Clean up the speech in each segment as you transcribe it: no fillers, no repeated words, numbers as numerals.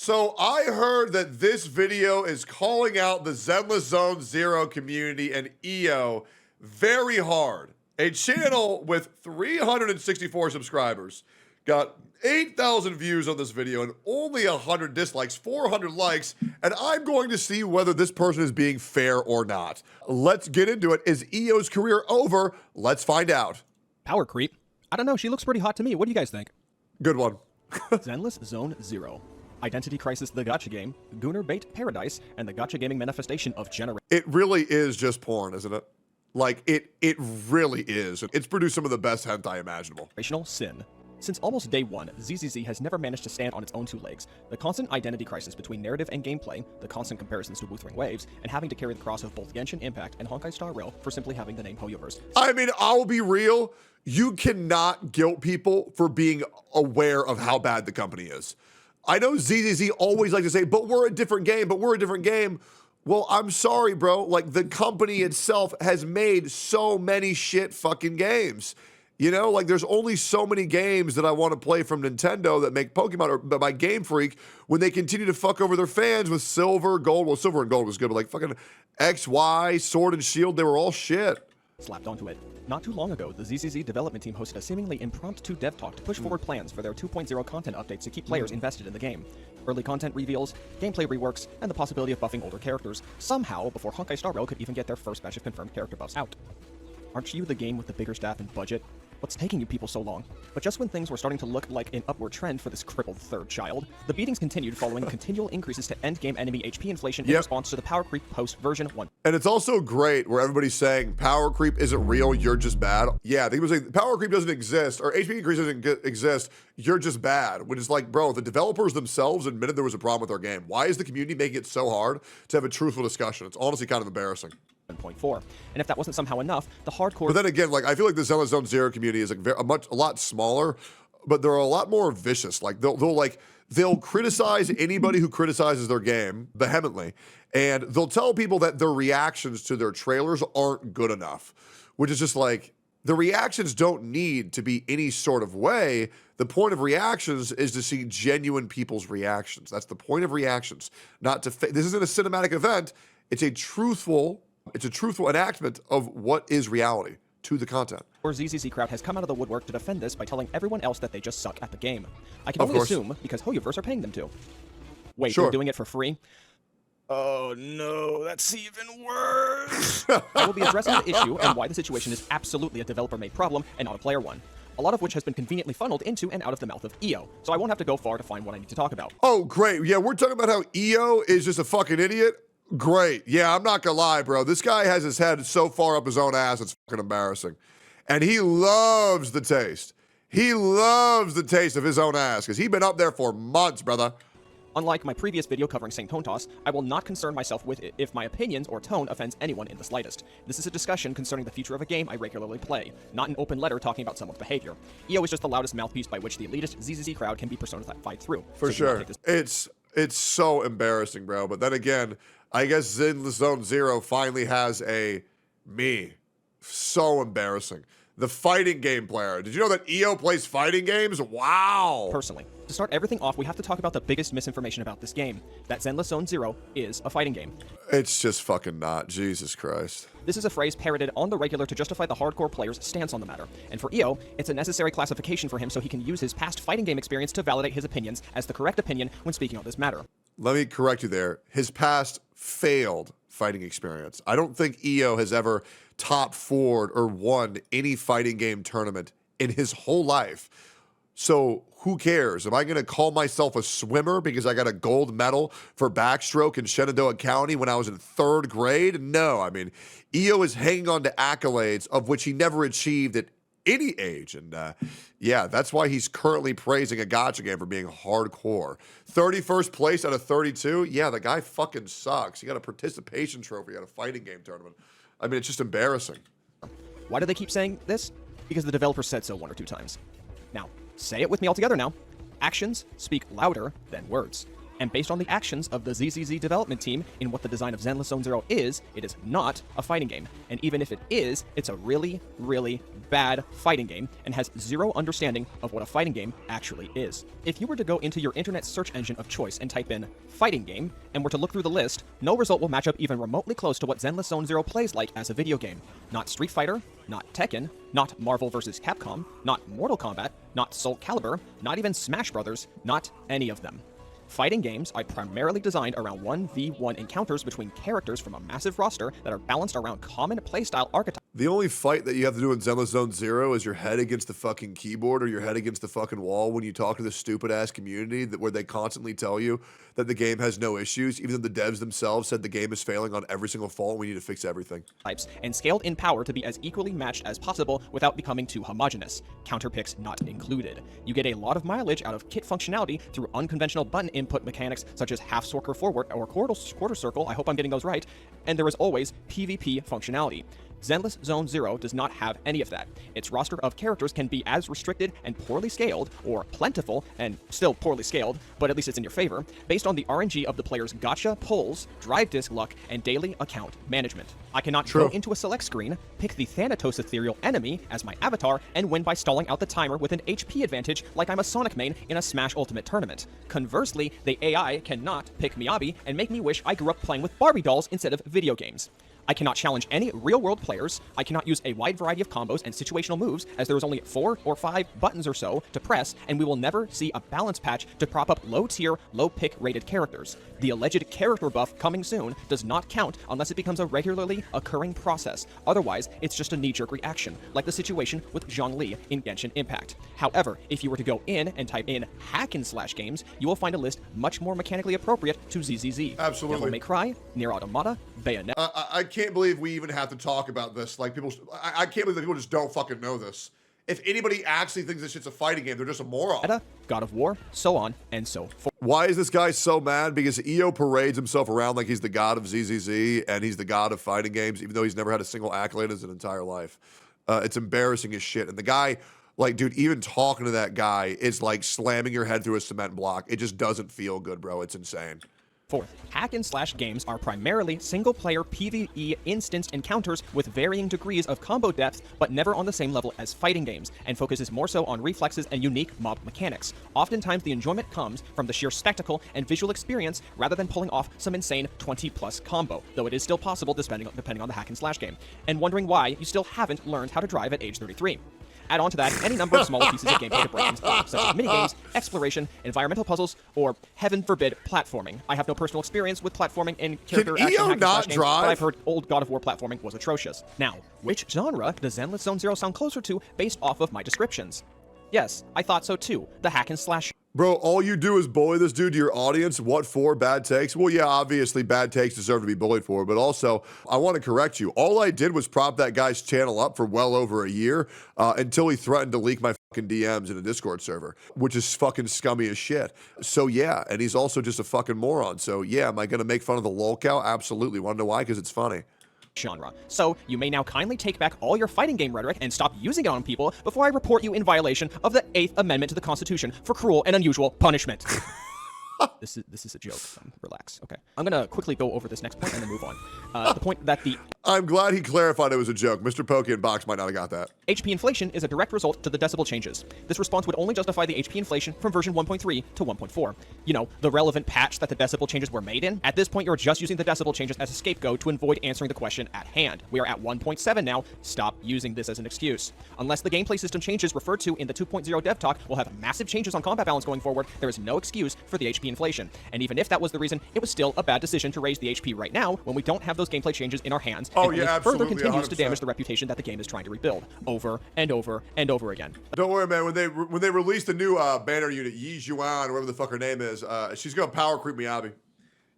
So I heard that this video is calling out the Zenless Zone Zero community and EO very hard. A channel with 364 subscribers got 8,000 views on this video and only 100 dislikes, 400 likes, and I'm going to see whether this person is being fair or not. Let's get into it. Is EO's career over? Let's find out. Power creep? I don't know, she looks pretty hot to me. What do you guys think? Good one. Zenless Zone Zero. Identity Crisis the Gacha Game, Gooner Bait Paradise, and the Gacha Gaming manifestation of generation. It really is just porn, isn't it? Like, it really is. It's produced some of the best hentai imaginable. Sin. Since almost day one, ZZZ has never managed to stand on its own two legs. The constant identity crisis between narrative and gameplay, the constant comparisons to Wuthering Waves, and having to carry the cross of both Genshin Impact and Honkai Star Rail for simply having the name Hoyoverse. I mean, I'll be real. You cannot guilt people for being aware of how bad the company is. I know ZZZ always like to say, but we're a different game, Well, I'm sorry, bro. Like, the company itself has made so many shit fucking games. You know, like, there's only so many games that I want to play from Nintendo that make Pokemon, but by Game Freak, when they continue to fuck over their fans with Silver, Gold, well, Silver and Gold was good, but like fucking XY, Sword and Shield, they were all shit. Slapped onto it. Not too long ago, the ZZZ development team hosted a seemingly impromptu dev talk to push forward plans for their 2.0 content updates to keep players invested in the game. Early content reveals, gameplay reworks, and the possibility of buffing older characters, somehow before Honkai Star Rail could even get their first batch of confirmed character buffs out. Aren't you the game with the bigger staff and budget? What's taking you people so long? But just when things were starting to look like an upward trend for this crippled third child, the beatings continued following continual increases to endgame enemy HP inflation in response to the Power Creep post version 1. And it's also great where everybody's saying power creep isn't real, you're just bad. Yeah, they was like power creep doesn't exist, or HP increase doesn't exist, you're just bad. Which is like, bro, the developers themselves admitted there was a problem with our game. Why is the community making it so hard to have a truthful discussion? It's honestly kind of embarrassing. 1.4. And if that wasn't somehow enough, the hardcore... But then again, like, I feel like the Zenless Zone Zero community is like a lot smaller, but they're a lot more vicious. Like, they'll criticize anybody who criticizes their game vehemently, and they'll tell people that their reactions to their trailers aren't good enough, which is just like, the reactions don't need to be any sort of way. The point of reactions is to see genuine people's reactions. That's the point of reactions, not to... This isn't a cinematic event. It's a truthful enactment of what is reality to the content. Or ZZZ crowd has come out of the woodwork to defend this by telling everyone else that they just suck at the game. I can only assume because Hoyoverse are paying them to. Wait, they're doing it for free? Oh no, that's even worse. I will be addressing the issue and why the situation is absolutely a developer-made problem and not a player one. A lot of which has been conveniently funneled into and out of the mouth of EO, so I won't have to go far to find what I need to talk about. Oh, great. Yeah, we're talking about how EO is just a fucking idiot. Great. Yeah, I'm not gonna lie, bro. This guy has his head so far up his own ass, it's fucking embarrassing. And he loves the taste. He loves the taste of his own ass, because he's been up there for months, brother. Unlike my previous video covering Saint Tone Toss, I will not concern myself with it if my opinions or tone offends anyone in the slightest. This is a discussion concerning the future of a game I regularly play, not an open letter talking about someone's behavior. EO is just the loudest mouthpiece by which the elitist ZZZ crowd can be personified through. For sure. It's so embarrassing, bro. But then again, I guess Zenless Zone Zero finally has a me. So embarrassing. The fighting game player. Did you know that EO plays fighting games? Wow. Personally, to start everything off, we have to talk about the biggest misinformation about this game. That Zenless Zone Zero is a fighting game. It's just fucking not. Jesus Christ. This is a phrase parroted on the regular to justify the hardcore player's stance on the matter. And for EO, it's a necessary classification for him so he can use his past fighting game experience to validate his opinions as the correct opinion when speaking on this matter. Let me correct you there. His past failed fighting experience. I don't think EO has ever top forward or won any fighting game tournament in his whole life. So who cares? Am I going to call myself a swimmer because I got a gold medal for backstroke in Shenandoah County when I was in 3rd grade? No, I mean, EO is hanging on to accolades of which he never achieved at any age. And yeah, that's why he's currently praising a gacha game for being hardcore. 31st place out of 32? Yeah, the guy fucking sucks. He got a participation trophy at a fighting game tournament. I mean, it's just embarrassing. Why do they keep saying this? Because the developer said so 1 or 2 times. Now, say it with me all together now. Actions speak louder than words. And based on the actions of the ZZZ development team in what the design of Zenless Zone Zero is, it is not a fighting game. And even if it is, it's a really, really bad fighting game and has zero understanding of what a fighting game actually is. If you were to go into your internet search engine of choice and type in fighting game and were to look through the list, no result will match up even remotely close to what Zenless Zone Zero plays like as a video game. Not Street Fighter, not Tekken, not Marvel vs. Capcom, not Mortal Kombat, not Soul Calibur, not even Smash Brothers, not any of them. Fighting games are primarily designed around 1v1 encounters between characters from a massive roster that are balanced around common playstyle archetypes. The only fight that you have to do in Zenless Zone Zero is your head against the fucking keyboard or your head against the fucking wall when you talk to this stupid-ass community where they constantly tell you that the game has no issues, even though the devs themselves said the game is failing on every single fault and we need to fix everything. And scaled in power to be as equally matched as possible without becoming too homogeneous. Counterpicks not included. You get a lot of mileage out of kit functionality through unconventional button input mechanics such as half circle forward or quarter circle, I hope I'm getting those right, and there is always PvP functionality. Zenless Zone Zero does not have any of that. Its roster of characters can be as restricted and poorly scaled, or plentiful and still poorly scaled, but at least it's in your favor, based on the RNG of the player's gacha pulls, drive disc luck, and daily account management. I cannot go into a select screen, pick the Thanatos ethereal enemy as my avatar, and win by stalling out the timer with an HP advantage like I'm a Sonic main in a Smash Ultimate tournament. Conversely, the AI cannot pick Miyabi and make me wish I grew up playing with Barbie dolls instead of video games. I cannot challenge any real-world players, I cannot use a wide variety of combos and situational moves as there is only 4 or 5 buttons or so to press, and we will never see a balance patch to prop up low-tier, low-pick rated characters. The alleged character buff coming soon does not count unless it becomes a regularly occurring process. Otherwise, it's just a knee-jerk reaction, like the situation with Zhongli in Genshin Impact. However, if you were to go in and type in hack-and-slash games, you will find a list much more mechanically appropriate to ZZZ. Absolutely. Devil May Cry, Nier Automata, Bayonetta. I can't believe we even have to talk about this. Like, people, I can't believe that people just don't fucking know this. If anybody actually thinks this shit's a fighting game, they're just a moron. God of War, so on and so forth. Why is this guy so mad? Because EO parades himself around like he's the god of ZZZ and he's the god of fighting games, even though he's never had a single accolade in his entire life. It's embarrassing as shit. And the guy, like, dude, even talking to that guy is like slamming your head through a cement block. It just doesn't feel good, bro. It's insane. Fourth, hack-and-slash games are primarily single-player PvE instanced encounters with varying degrees of combo depth, but never on the same level as fighting games, and focuses more so on reflexes and unique mob mechanics. Oftentimes, the enjoyment comes from the sheer spectacle and visual experience rather than pulling off some insane 20-plus combo, though it is still possible depending on the hack-and-slash game, and wondering why you still haven't learned how to drive at age 33. Add on to that any number of smaller pieces of gameplay to brains, such as minigames, exploration, environmental puzzles, or, heaven forbid, platforming. I have no personal experience with platforming in character action hack and slash games, but I've heard old God of War platforming was atrocious. Now, which genre does Zenless Zone Zero sound closer to based off of my descriptions? Yes, I thought so too. The hack and slash. Bro, all you do is bully this dude to your audience. What for? Bad takes? Well, yeah, obviously bad takes deserve to be bullied for, but also I want to correct you. All I did was prop that guy's channel up for well over a year until he threatened to leak my fucking DMs in a Discord server, which is fucking scummy as shit. So yeah, and he's also just a fucking moron. So yeah, am I going to make fun of the lolcow? Absolutely. Want to know why? Because it's funny. Genre. So, you may now kindly take back all your fighting game rhetoric and stop using it on people before I report you in violation of the 8th Amendment to the Constitution for cruel and unusual punishment. This is a joke. Relax. Okay. I'm going to quickly go over this next point and then move on. The point that the... I'm glad he clarified it was a joke. Mr. Pokey in Box might not have got that. HP inflation is a direct result to the decibel changes. This response would only justify the HP inflation from version 1.3 to 1.4. You know, the relevant patch that the decibel changes were made in. At this point, you're just using the decibel changes as a scapegoat to avoid answering the question at hand. We are at 1.7 now. Stop using this as an excuse. Unless the gameplay system changes referred to in the 2.0 dev talk will have massive changes on combat balance going forward, there is no excuse for the HP inflation. And even if that was the reason, it was still a bad decision to raise the HP right now when we don't have those gameplay changes in our hands. Oh, and yeah, only absolutely, further continues 100%. to damage the reputation that the game is trying to rebuild over and over and over again. Don't worry, man. When they release the new banner unit, Yi Zhuan, or whatever the fuck her name is, she's gonna power creep Miyabi.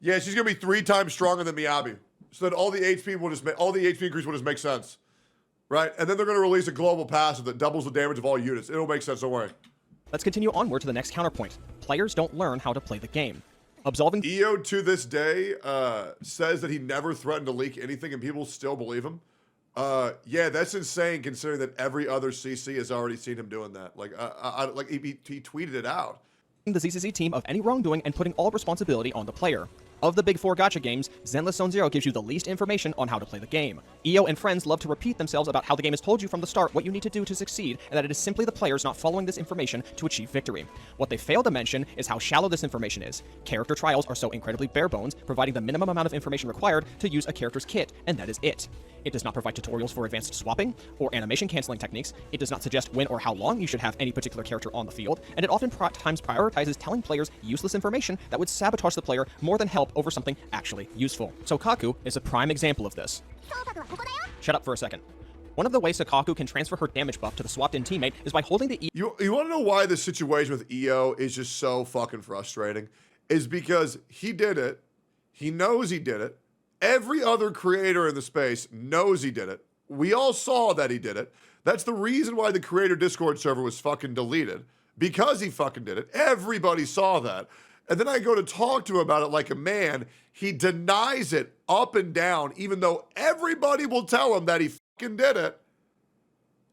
Yeah, she's gonna be 3 times stronger than Miyabi. So that all the HP increase will just make sense, right? And then they're gonna release a global passive that doubles the damage of all units. It'll make sense. Don't worry. Let's continue onward to the next counterpoint. Players don't learn how to play the game. Absolving EO to this day says that he never threatened to leak anything, and people still believe him. Yeah, that's insane considering that every other CC has already seen him doing that. Like, he tweeted it out. the ZCZ team of any wrongdoing and putting all responsibility on the player. Of the big four gacha games, Zenless Zone Zero gives you the least information on how to play the game. EO and friends love to repeat themselves about how the game has told you from the start what you need to do to succeed, and that it is simply the players not following this information to achieve victory. What they fail to mention is how shallow this information is. Character trials are so incredibly bare bones, providing the minimum amount of information required to use a character's kit, and that is it. It does not provide tutorials for advanced swapping or animation canceling techniques. It does not suggest when or how long you should have any particular character on the field, and it oftentimes prioritizes telling players useless information that would sabotage the player more than help over something actually useful. Sokaku is a prime example of this. Shut up for a second. One of the ways Sokaku can transfer her damage buff to the swapped-in teammate is by holding the You want to know why the situation with EO is just so fucking frustrating? Is because he did it. He knows he did it. Every other creator in the space knows he did it. We all saw that he did it. That's the reason why the creator Discord server was fucking deleted. Because he fucking did it. Everybody saw that. And then I go to talk to him about it like a man. He denies it up and down, even though everybody will tell him that he fucking did it.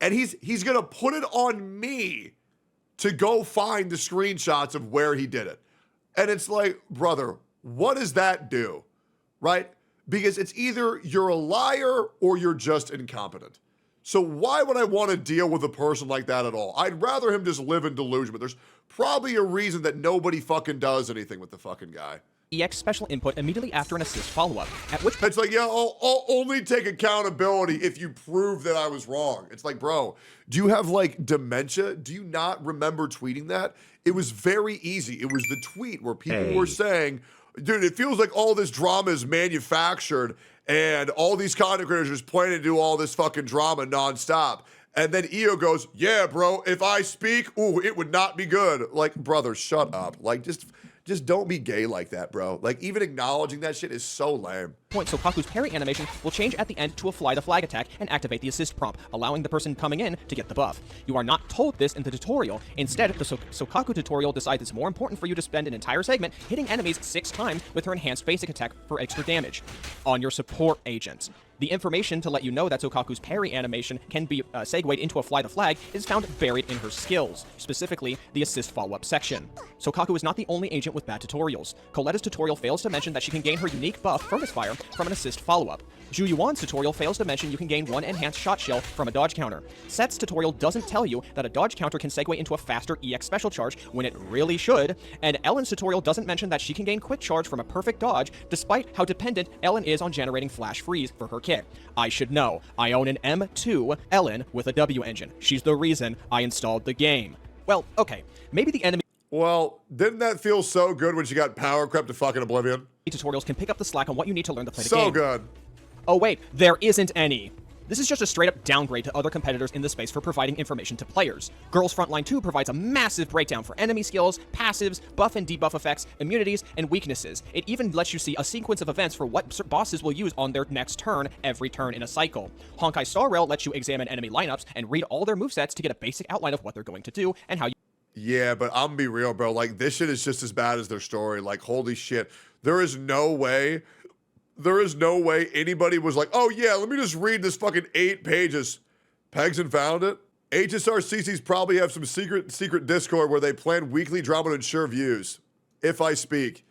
And he's going to put it on me to go find the screenshots of where he did it. And it's like, brother, what does that do? Right? Because it's either you're a liar or you're just incompetent. So why would I want to deal with a person like that at all? I'd rather him just live in delusion, but there's probably a reason that nobody fucking does anything with the fucking guy. EX special input immediately after an assist follow-up, at which It's like, yeah, I'll only take accountability if you prove that I was wrong. It's like, bro, do you have like dementia? Do you not remember tweeting that? It was very easy. It was the tweet where people were saying, dude, it feels like all this drama is manufactured and all these content creators are just planning to do all this fucking drama nonstop. And then EO goes, yeah, bro, if I speak, ooh, it would not be good. Like, brother, shut up. Like, just don't be gay like that, bro. Like, even acknowledging that shit is so lame. Sokaku's parry animation will change at the end to a fly the flag attack and activate the assist prompt, allowing the person coming in to get the buff. You are not told this in the tutorial. Instead, the Sokaku tutorial decides it's more important for you to spend an entire segment hitting enemies 6 times with her enhanced basic attack for extra damage on your support agents. The information to let you know that Sokaku's parry animation can be segued into a fly the flag is found buried in her skills, specifically the assist follow-up section. Sokaku is not the only agent with bad tutorials. Coletta's tutorial fails to mention that she can gain her unique buff, Furnace Fire, from an assist follow-up. Zhu Yuan's tutorial fails to mention you can gain 1 enhanced shot shell from a dodge counter. Set's tutorial doesn't tell you that a dodge counter can segue into a faster EX special charge when it really should, and Ellen's tutorial doesn't mention that she can gain quick charge from a perfect dodge, despite how dependent Ellen is on generating flash freeze for her kit. I should know. I own an M2 Ellen with a W engine. She's the reason I installed the game. Well, okay, maybe the enemy Well, didn't that feel so good when she got power crept to fucking oblivion? tutorials can pick up the slack on what you need to learn to play the So game. good. Oh wait, there isn't any. This is just a straight-up downgrade to other competitors in the space for providing information to players. Girls Frontline 2 provides a massive breakdown for enemy skills, passives, buff and debuff effects, immunities, and weaknesses. It even lets you see a sequence of events for what bosses will use on their next turn, every turn in a cycle. Honkai Star Rail lets you examine enemy lineups and read all their movesets to get a basic outline of what they're going to do and how you... Yeah, but I'm gonna be real, bro. Like, this shit is just as bad as their story. Like, holy shit. There is no way anybody was like, oh yeah, let me just read this fucking 8 pages. Pegs and found it. HSRCCs probably have some secret Discord where they plan weekly drama to ensure views. If I speak.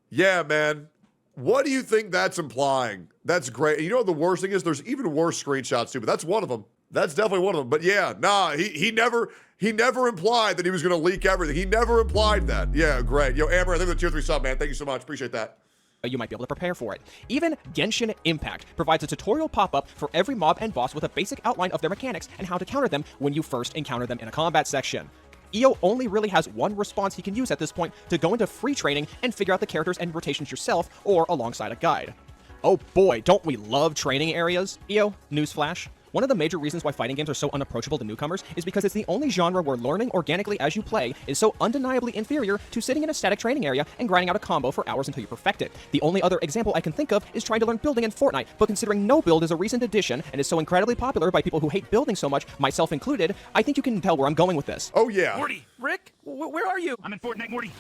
Yeah, man. What do you think that's implying? That's great. And you know what the worst thing is? There's even worse screenshots too, but that's one of them. That's definitely one of them. But yeah, nah, he never implied that he was gonna leak everything. He never implied that. Yeah, great. Yo, Amber, I think the tier 3 sub, man. Thank you so much. Appreciate that. You might be able to prepare for it. Even Genshin Impact provides a tutorial pop-up for every mob and boss with a basic outline of their mechanics and how to counter them when you first encounter them in a combat section. EO only really has one response he can use at this point to go into free training and figure out the characters and rotations yourself or alongside a guide. Oh boy, don't we love training areas? EO, newsflash. One of the major reasons why fighting games are so unapproachable to newcomers is because it's the only genre where learning organically as you play is so undeniably inferior to sitting in a static training area and grinding out a combo for hours until you perfect it. The only other example I can think of is trying to learn building in Fortnite, but considering no build is a recent addition and is so incredibly popular by people who hate building so much, myself included, I think you can tell where I'm going with this. Oh yeah. Morty, Rick, where are you? I'm in Fortnite, Morty.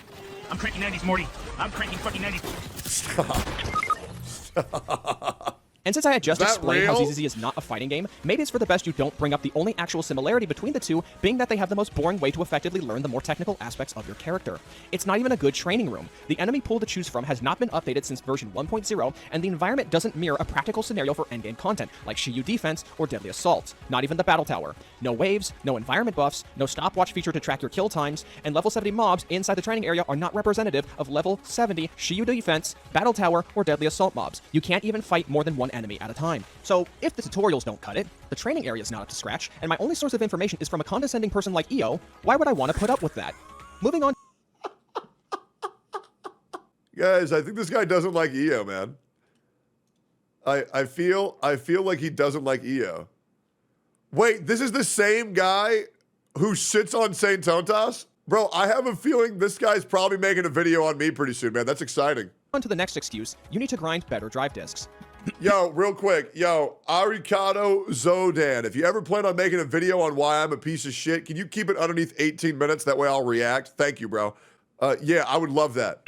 I'm cranking 90s, Morty. I'm cranking fucking 90s. Stop. And since I had just that explained how real? ZZZ is not a fighting game, maybe it's for the best you don't bring up the only actual similarity between the two being that they have the most boring way to effectively learn the more technical aspects of your character. It's not even a good training room. The enemy pool to choose from has not been updated since version 1.0, and the environment doesn't mirror a practical scenario for endgame content, like Shiyu Defense or Deadly Assault. Not even the Battle Tower. No waves, no environment buffs, no stopwatch feature to track your kill times, and level 70 mobs inside the training area are not representative of level 70 Shiyu Defense, Battle Tower, or Deadly Assault mobs. You can't even fight more than one enemy at a time. So, if the tutorials don't cut it, the training area is not up to scratch, and my only source of information is from a condescending person like EO, why would I want to put up with that? Moving on. Guys, I think this guy doesn't like EO, man. I feel like he doesn't like EO. Wait, this is the same guy who shits on Saint Tontas? Bro, I have a feeling this guy's probably making a video on me pretty soon, man. That's exciting. On to the next excuse, you need to grind better drive discs. Yo, real quick. Yo, Arikado Zodan, if you ever plan on making a video on why I'm a piece of shit, can you keep it underneath 18 minutes? That way I'll react. Thank you, bro. Yeah, I would love that.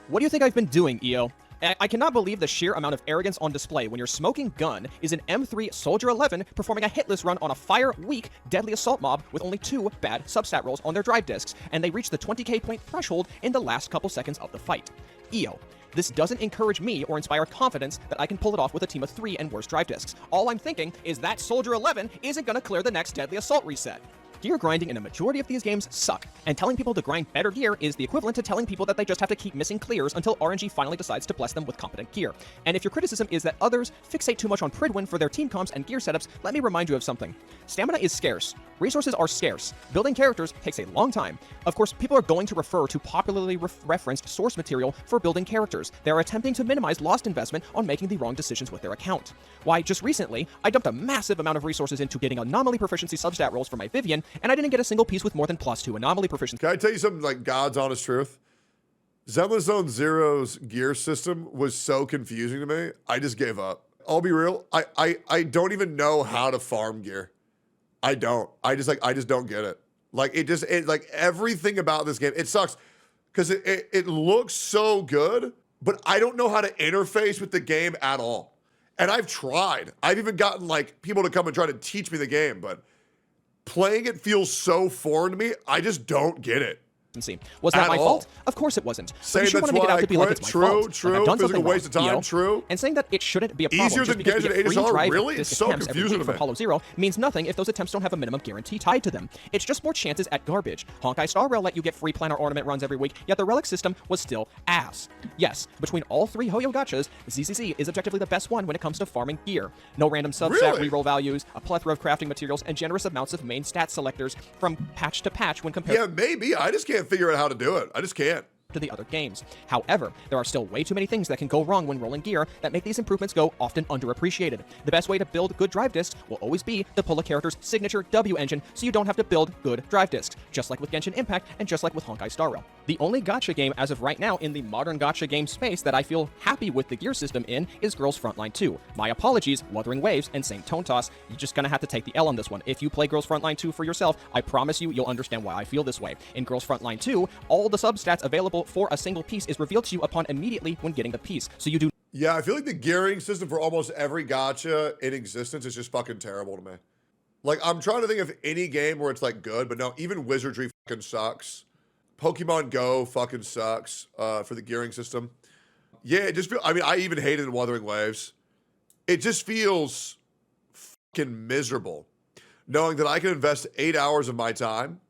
What do you think I've been doing, EO? I cannot believe the sheer amount of arrogance on display when your smoking gun is an M3 Soldier 11 performing a hitless run on a fire-weak Deadly Assault mob with only 2 bad substat rolls on their drive discs, and they reach the 20k point threshold in the last couple seconds of the fight. EO, this doesn't encourage me or inspire confidence that I can pull it off with a team of 3 and worse drive discs. All I'm thinking is that Soldier 11 isn't gonna clear the next Deadly Assault reset. Gear grinding in a majority of these games suck, and telling people to grind better gear is the equivalent to telling people that they just have to keep missing clears until RNG finally decides to bless them with competent gear. And if your criticism is that others fixate too much on Pridwin for their team comps and gear setups, let me remind you of something. Stamina is scarce. Resources are scarce. Building characters takes a long time. Of course, people are going to refer to popularly referenced source material for building characters. They are attempting to minimize lost investment on making the wrong decisions with their account. Why, just recently, I dumped a massive amount of resources into getting anomaly proficiency substat rolls for my Vivian, and I didn't get a single piece with more than +2 anomaly proficiency. Can I tell you something like God's honest truth? Zenless Zone Zero's gear system was so confusing to me, I just gave up. I'll be real, I don't even know how to farm gear. I don't. I just don't get it. Like like everything about this game, it sucks because it looks so good, but I don't know how to interface with the game at all. And I've tried. I've even gotten like people to come and try to teach me the game, but playing it feels so foreign to me. I just don't get it. Was that At my all. fault? Of course it wasn't. Saying you sure that's want to make it why out to be I like quit. it's my True, fault. true. Like I've done Physical something waste of time. wrong, True. And saying that it shouldn't be a problem Easier just than because you Genshin get free 8 drive really? disc It's so attempts every confusing week to from me. Hollow Zero means nothing if those attempts don't have a minimum guarantee tied to them. It's just more chances at garbage. Honkai Star Rail let you get free planar ornament runs every week, yet the relic system was still ass. Yes, between all 3 Hoyo gachas, ZCZ is objectively the best one when it comes to farming gear. No random substat Really? reroll values, a plethora of crafting materials, and generous amounts of main stat selectors from patch to patch when compared Yeah, maybe. I just can't figure out how to do it. I just can't. to the other games. However, there are still way too many things that can go wrong when rolling gear that make these improvements go often underappreciated. The best way to build good drive discs will always be to pull a character's signature W engine so you don't have to build good drive discs, just like with Genshin Impact and just like with Honkai Star Rail. The only gacha game as of right now in the modern gacha game space that I feel happy with the gear system in is Girls Frontline 2. My apologies, Wuthering Waves and Saint Tontas. You're just gonna have to take the L on this one. If you play Girls Frontline 2 for yourself, I promise you'll understand why I feel this way. In Girls Frontline 2, all the substats available for a single piece is revealed to you upon immediately when getting the piece. So you do Yeah, I feel like the gearing system for almost every gacha in existence is just fucking terrible to me. Like, I'm trying to think of any game where it's like good, but no, even Wizardry fucking sucks. Pokemon Go fucking sucks for the gearing system. Yeah, it just feels, I mean, I even hated Wuthering Waves. It just feels fucking miserable knowing that I can invest 8 hours of my time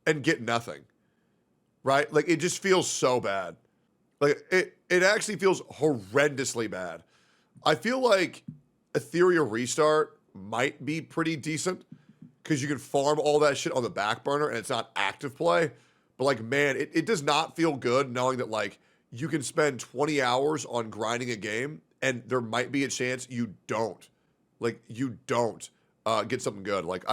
and get nothing. Right? Like, it just feels so bad. Like, it actually feels horrendously bad. I feel like Ethereal Restart might be pretty decent because you can farm all that shit on the back burner and it's not active play. But, like, man, it does not feel good knowing that, like, you can spend 20 hours on grinding a game and there might be a chance you don't. Like, you don't get something good. Like,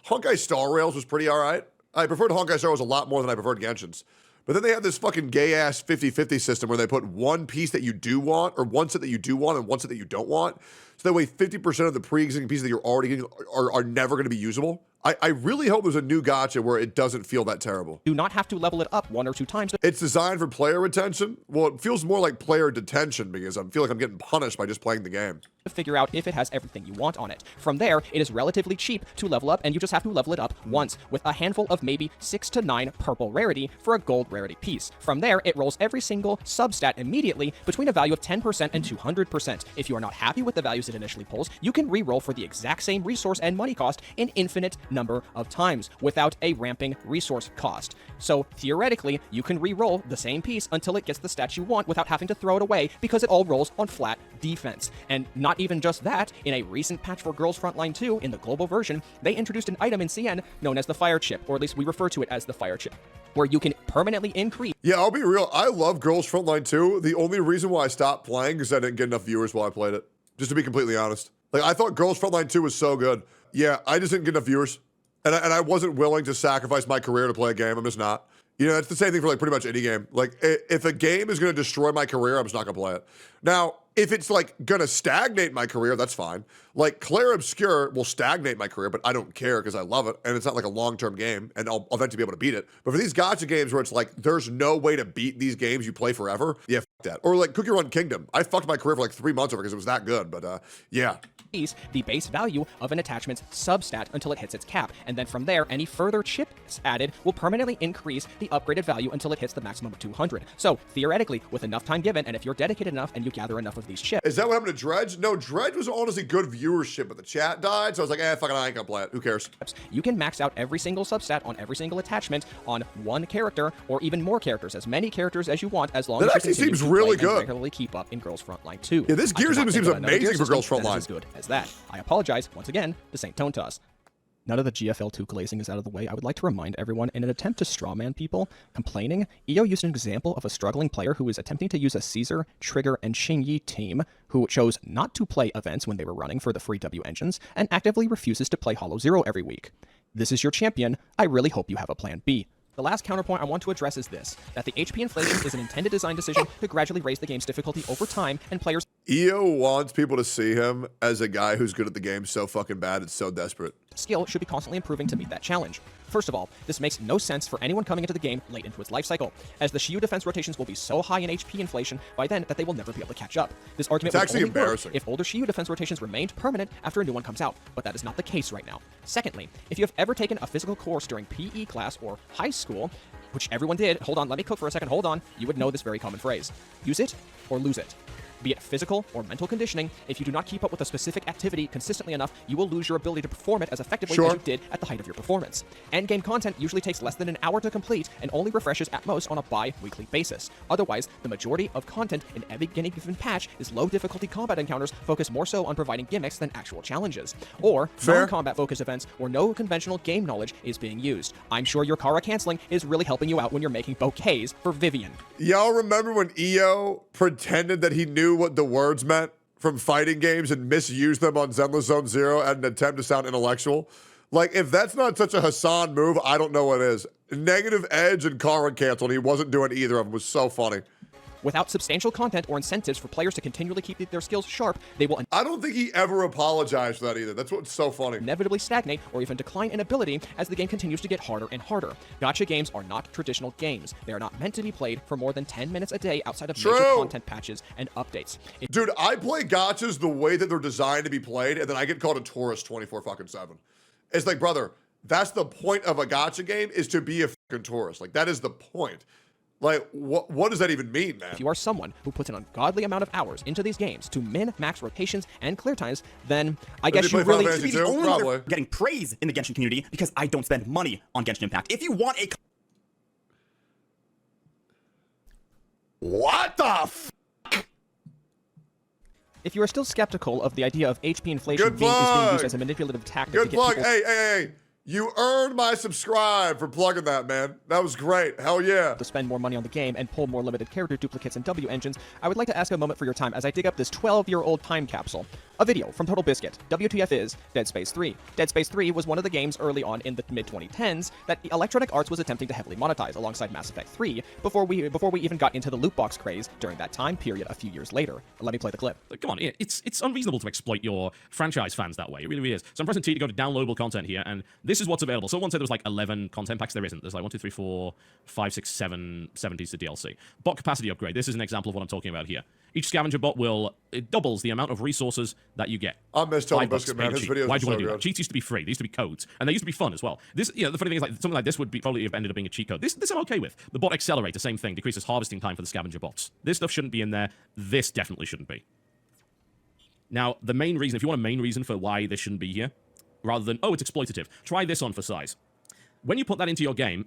Honkai Star Rails was pretty all right. I preferred Honkai Star Rails a lot more than I preferred Genshin's. But then they have this fucking gay-ass 50-50 system where they put one piece that you do want, or one set that you do want, and one set that you don't want. So that way 50% of the pre-existing pieces that you're already getting are never going to be usable. I really hope there's a new gacha where it doesn't feel that terrible. Do not have to level it up 1 or 2 times. It's designed for player retention. Well, it feels more like player detention because I feel like I'm getting punished by just playing the game. To figure out if it has everything you want on it. From there, it is relatively cheap to level up, and you just have to level it up once with a handful of maybe 6 to 9 purple rarity for a gold rarity piece. From there, it rolls every single substat immediately between a value of 10% and 200%. If you are not happy with the values it initially pulls, you can re-roll for the exact same resource and money cost an infinite number of times without a ramping resource cost. So theoretically, you can re-roll the same piece until it gets the stats you want without having to throw it away because it all rolls on flat defense. And not even just that, in a recent patch for Girls Frontline 2, in the global version, they introduced an item in CN known as the Fire Chip, or at least we refer to it as the Fire Chip, where you can permanently increase. Yeah, I'll be real. I love Girls Frontline 2. The only reason why I stopped playing is I didn't get enough viewers while I played it. Just to be completely honest. Like, I thought Girls Frontline 2 was so good. Yeah, I just didn't get enough viewers. And I wasn't willing to sacrifice my career to play a game. I'm just not. You know, it's the same thing for like pretty much any game. Like, if a game is going to destroy my career, I'm just not going to play it. Now, if it's like going to stagnate my career, that's fine. Like, Claire Obscure will stagnate my career, but I don't care because I love it. And it's not like a long-term game, and I'll eventually be able to beat it. But for these gacha games where it's like, there's no way to beat these games you play forever, yeah, f that. Or like Cookie Run Kingdom. I fucked my career for like 3 months over because it was that good, but yeah. The base value of an attachment's substat until it hits its cap, and then from there, any further chips added will permanently increase the upgraded value until it hits the maximum of 200. So, theoretically, with enough time given, and if you're dedicated enough and you gather enough of these chips... Is that what happened to Dredge? No, Dredge was honestly good viewership, but the chat died, so I was like, fuck it, I ain't gonna play it. Who cares? You can max out every single substat on every single attachment on one character, or even more characters, as many characters as you want, as long as you actually continue seems to really play and good. regularly keep up in Girls Frontline 2. Yeah, this gear system seems amazing for Girls Frontline. As good as that. I apologize once again to St. Tone Toss. Now that the GFL2 glazing is out of the way, I would like to remind everyone, in an attempt to strawman people complaining, EO used an example of a struggling player who was attempting to use a Caesar, Trigger, and Xingyi team who chose not to play events when they were running for the free W engines and actively refuses to play Hollow Zero every week. This is your champion. I really hope you have a plan B. The last counterpoint I want to address is this, that the HP inflation is an intended design decision to gradually raise the game's difficulty over time, and players... EO wants people to see him as a guy who's good at the game so fucking bad, it's so desperate. Skill should be constantly improving to meet that challenge. First of all, this makes no sense for anyone coming into the game late into its life cycle, as the Shiyu defense rotations will be so high in HP inflation by then that they will never be able to catch up. This argument would only work if older Shiyu defense rotations remained permanent after a new one comes out, but that is not the case right now. Secondly, if you have ever taken a physical course during PE class or high school, which everyone did, hold on, let me cook for a second, hold on, you would know this very common phrase. Use it or lose it. Be it physical or mental conditioning, if you do not keep up with a specific activity consistently enough, you will lose your ability to perform it as effectively as you did at the height of your performance. Endgame content usually takes less than an hour to complete and only refreshes at most on a bi-weekly basis. Otherwise, the majority of content in every given patch is low difficulty combat encounters focused more so on providing gimmicks than actual challenges. Or non-combat focused events where no conventional game knowledge is being used. I'm sure your Kara canceling is really helping you out when you're making bouquets for Vivian. Y'all remember when EO pretended that he knew what the words meant from fighting games and misused them on Zenless Zone Zero at an attempt to sound intellectual? Like, if that's not such a Hassan move, I don't know what is. Negative Edge and Kara canceled. He wasn't doing either of them. It was so funny. Without substantial content or incentives for players to continually keep their skills sharp, they will... I don't think he ever apologized for that either. That's what's so funny. ...inevitably stagnate or even decline in ability as the game continues to get harder and harder. Gacha games are not traditional games. They are not meant to be played for more than 10 minutes a day outside of major content patches and updates. Dude, I play gachas the way that they're designed to be played, and then I get called a tourist 24/7. It's like, brother, that's the point of a gacha game, is to be a fucking tourist. Like, that is the point. Like, what does that even mean, man? If you are someone who puts an ungodly amount of hours into these games to min-max rotations and clear times, then I guess you really should be the only one getting praise in the Genshin community because I don't spend money on Genshin Impact. If you want a... What the f***? If you are still skeptical of the idea of HP inflation being used as a manipulative tactic to get people... Hey. You earned my subscribe for plugging that, man. That was great. Hell yeah. ...to spend more money on the game and pull more limited character duplicates and W engines, I would like to ask a moment for your time as I dig up this 12-year-old time capsule. A video from TotalBiscuit. WTF is Dead Space 3. Dead Space 3 was one of the games early on in the mid-2010s that Electronic Arts was attempting to heavily monetize alongside Mass Effect 3 before we even got into the loot box craze during that time period a few years later. Let me play the clip. Come on, it's unreasonable to exploit your franchise fans that way. It really is. So I'm pressing T to go to downloadable content here, and this is what's available. Someone said there was like 11 content packs. There isn't. There's like 1, 2, 3, 4, 5, 6, 7 piece of DLC. Bot capacity upgrade. This is an example of what I'm talking about here. Each scavenger bot it doubles the amount of resources that you get. I miss TotalBiscuit, man. His videos Why do you are want to so do that? good. Cheats used to be free. They used to be codes, and they used to be fun as well. This, the funny thing is, like something like this would probably have ended up being a cheat code. This I'm okay with. The bot accelerator, same thing, decreases harvesting time for the scavenger bots. This stuff shouldn't be in there. This definitely shouldn't be. Now, the main reason, if you want a main reason for why this shouldn't be here, rather than, oh, it's exploitative, try this on for size. When you put that into your game,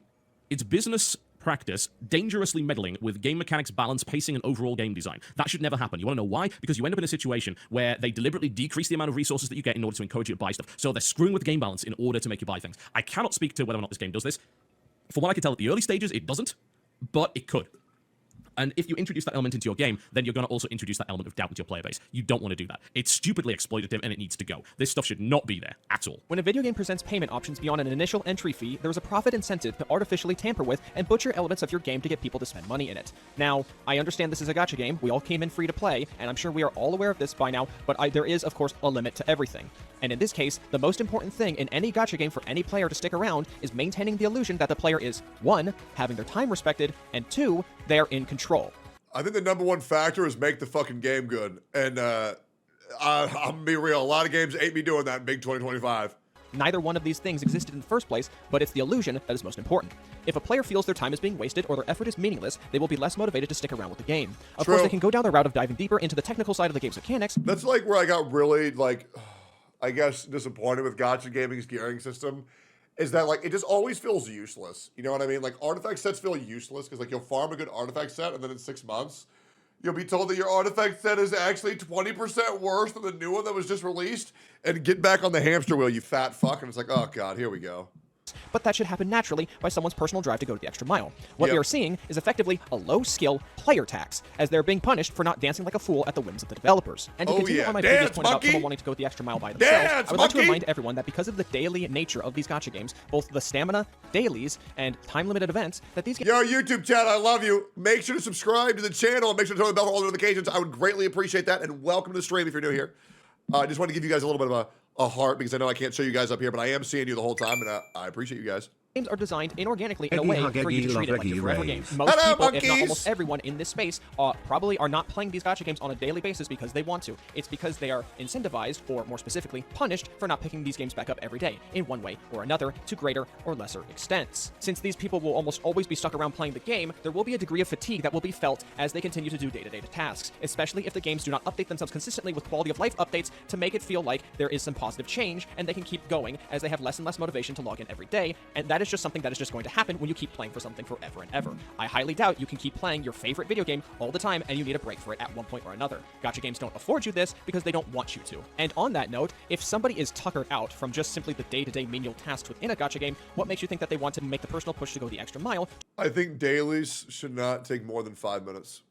it's business practice dangerously meddling with game mechanics, balance, pacing, and overall game design. That should never happen. You want to know why? Because you end up in a situation where they deliberately decrease the amount of resources that you get in order to encourage you to buy stuff. So they're screwing with game balance in order to make you buy things. I cannot speak to whether or not this game does this. From what I can tell at the early stages, it doesn't, but it could. And if you introduce that element into your game, then you're going to also introduce that element of doubt into your player base. You don't want to do that. It's stupidly exploitative, and it needs to go. This stuff should not be there at all. When a video game presents payment options beyond an initial entry fee, there is a profit incentive to artificially tamper with and butcher elements of your game to get people to spend money in it. Now, I understand this is a gacha game. We all came in free to play, and I'm sure we are all aware of this by now, but there is, of course, a limit to everything. And in this case, the most important thing in any gacha game for any player to stick around is maintaining the illusion that the player is, 1, having their time respected, and 2, they're in control. I think the #1 factor is make the fucking game good. And I'm gonna be real. A lot of games ain't me doing that in big 2025. Neither one of these things existed in the first place, but it's the illusion that is most important. If a player feels their time is being wasted or their effort is meaningless, they will be less motivated to stick around with the game. Of course, they can go down the route of diving deeper into the technical side of the game's mechanics. That's like where I got really, like, I guess, disappointed with gacha gaming's gearing system. Is that, like, it just always feels useless. You know what I mean? Like, artifact sets feel useless because, like, you'll farm a good artifact set, and then in 6 months, you'll be told that your artifact set is actually 20% worse than the new one that was just released, and get back on the hamster wheel, you fat fuck. And it's like, oh, God, here we go. But that should happen naturally by someone's personal drive to go the extra mile. What we are seeing is effectively a low-skill player tax, as they're being punished for not dancing like a fool at the whims of the developers. And to continue on my previous point about someone wanting to go the extra mile by themselves, I would like to remind everyone that because of the daily nature of these gacha games, both the stamina, dailies, and time-limited events, that these games... Yo, YouTube chat, I love you. Make sure to subscribe to the channel and make sure to turn on the bell for all notifications. I would greatly appreciate that, and welcome to the stream if you're new here. I just want to give you guys a little bit of a heart because I know I can't show you guys up here, but I am seeing you the whole time, and I appreciate you guys. Games are designed inorganically in a way for you to treat it like a forever game. Most people, if not almost everyone in this space, probably are not playing these gacha games on a daily basis because they want to. It's because they are incentivized, or more specifically, punished for not picking these games back up every day, in one way or another, to greater or lesser extents. Since these people will almost always be stuck around playing the game, there will be a degree of fatigue that will be felt as they continue to do day-to-day tasks, especially if the games do not update themselves consistently with quality of life updates to make it feel like there is some positive change, and they can keep going as they have less and less motivation to log in every day, and that is just something that is just going to happen when you keep playing for something forever and ever. I highly doubt you can keep playing your favorite video game all the time and you need a break for it at one point or another. Gacha games don't afford you this because they don't want you to. And on that note, if somebody is tuckered out from just simply the day-to-day menial tasks within a gacha game, what makes you think that they want to make the personal push to go the extra mile? I think dailies should not take more than 5 minutes.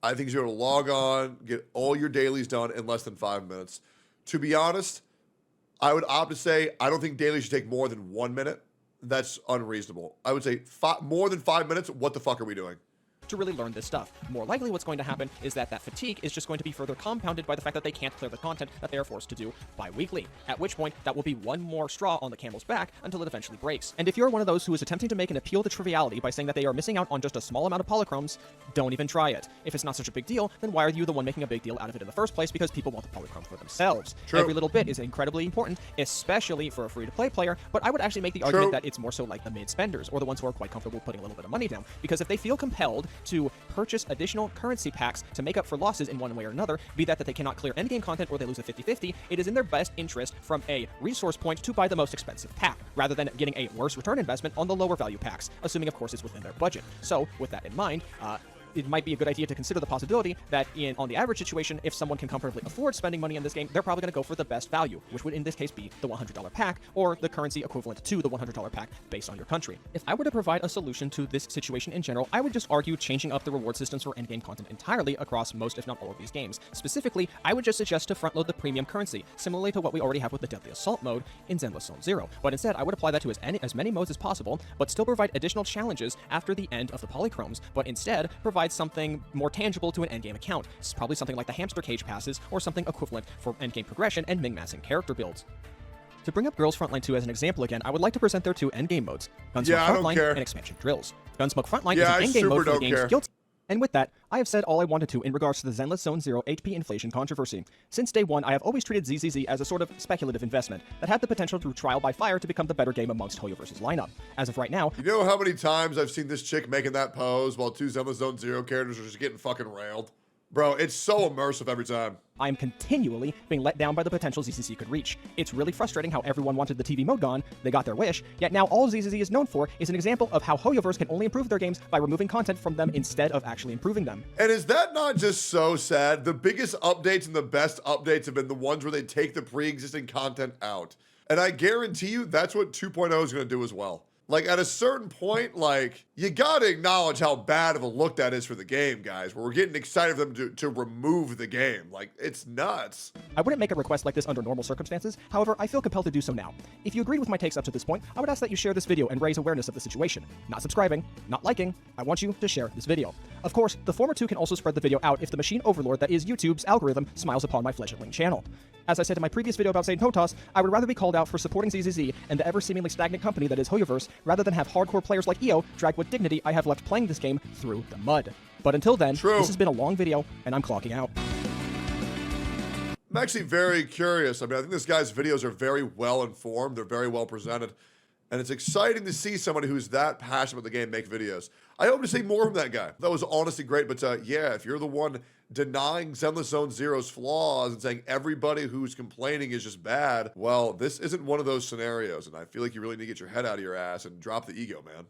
I think you're going to log on, get all your dailies done in less than 5 minutes. To be honest, I would opt to say I don't think dailies should take more than 1 minute. That's unreasonable. I would say more than 5 minutes, what the fuck are we doing? To really learn this stuff. More likely what's going to happen is that fatigue is just going to be further compounded by the fact that they can't clear the content that they are forced to do bi-weekly, at which point that will be one more straw on the camel's back until it eventually breaks. And if you're one of those who is attempting to make an appeal to triviality by saying that they are missing out on just a small amount of polychromes, don't even try it. If it's not such a big deal, then why are you the one making a big deal out of it in the first place? Because people want the polychrome for themselves. True. Every little bit is incredibly important, especially for a free-to-play player, but I would actually make the argument that it's more so like the mid-spenders, or the ones who are quite comfortable putting a little bit of money down, because if they feel compelled to purchase additional currency packs to make up for losses in one way or another, be that they cannot clear endgame content or they lose a 50-50, it is in their best interest from a resource point to buy the most expensive pack, rather than getting a worse return investment on the lower value packs, assuming of course it's within their budget. So, with that in mind, it might be a good idea to consider the possibility that on the average situation, if someone can comfortably afford spending money in this game, they're probably going to go for the best value, which would in this case be the $100 pack, or the currency equivalent to the $100 pack based on your country. If I were to provide a solution to this situation in general, I would just argue changing up the reward systems for endgame content entirely across most, if not all, of these games. Specifically, I would just suggest to front-load the premium currency, similarly to what we already have with the Deadly Assault mode in Zenless Zone Zero. But instead, I would apply that to as many modes as possible, but still provide additional challenges after the end of the polychromes, but instead provide something more tangible to an endgame account. It's probably something like the hamster cage passes, or something equivalent for endgame progression and min-maxing character builds. To bring up Girls Frontline 2 as an example again, I would like to present their two endgame modes, Gunsmoke Frontline and Expansion Drills. Gunsmoke Frontline is an endgame mode for the game's skill. And with that, I have said all I wanted to in regards to the Zenless Zone Zero HP inflation controversy. Since day one, I have always treated ZZZ as a sort of speculative investment that had the potential through trial by fire to become the better game amongst Hoyoverse's lineup. As of right now, you know how many times I've seen this chick making that pose while two Zenless Zone Zero characters are just getting fucking railed? Bro, it's so immersive every time. I am continually being let down by the potential ZZZ could reach. It's really frustrating how everyone wanted the TV mode gone, they got their wish, yet now all ZZZ is known for is an example of how Hoyoverse can only improve their games by removing content from them instead of actually improving them. And is that not just so sad? The biggest updates and the best updates have been the ones where they take the pre-existing content out. And I guarantee you that's what 2.0 is going to do as well. Like, at a certain point, like, you gotta acknowledge how bad of a look that is for the game, guys, where we're getting excited for them to remove the game. Like, it's nuts. I wouldn't make a request like this under normal circumstances, however, I feel compelled to do so now. If you agreed with my takes up to this point, I would ask that you share this video and raise awareness of the situation. Not subscribing, not liking, I want you to share this video. Of course, the former two can also spread the video out if the machine overlord that is YouTube's algorithm smiles upon my fledgling channel. As I said in my previous video about St. Totas, I would rather be called out for supporting ZZZ and the ever-seemingly stagnant company that is Hoyoverse, rather than have hardcore players like EO drag what dignity I have left playing this game through the mud. But until then, this has been a long video, and I'm clocking out. I'm actually very curious. I mean, I think this guy's videos are very well informed, they're very well presented, and it's exciting to see somebody who's that passionate about the game make videos. I hope to see more from that guy. That was honestly great, but yeah, if you're the one denying Zenless Zone Zero's flaws and saying everybody who's complaining is just bad, well, this isn't one of those scenarios, and I feel like you really need to get your head out of your ass and drop the ego, man.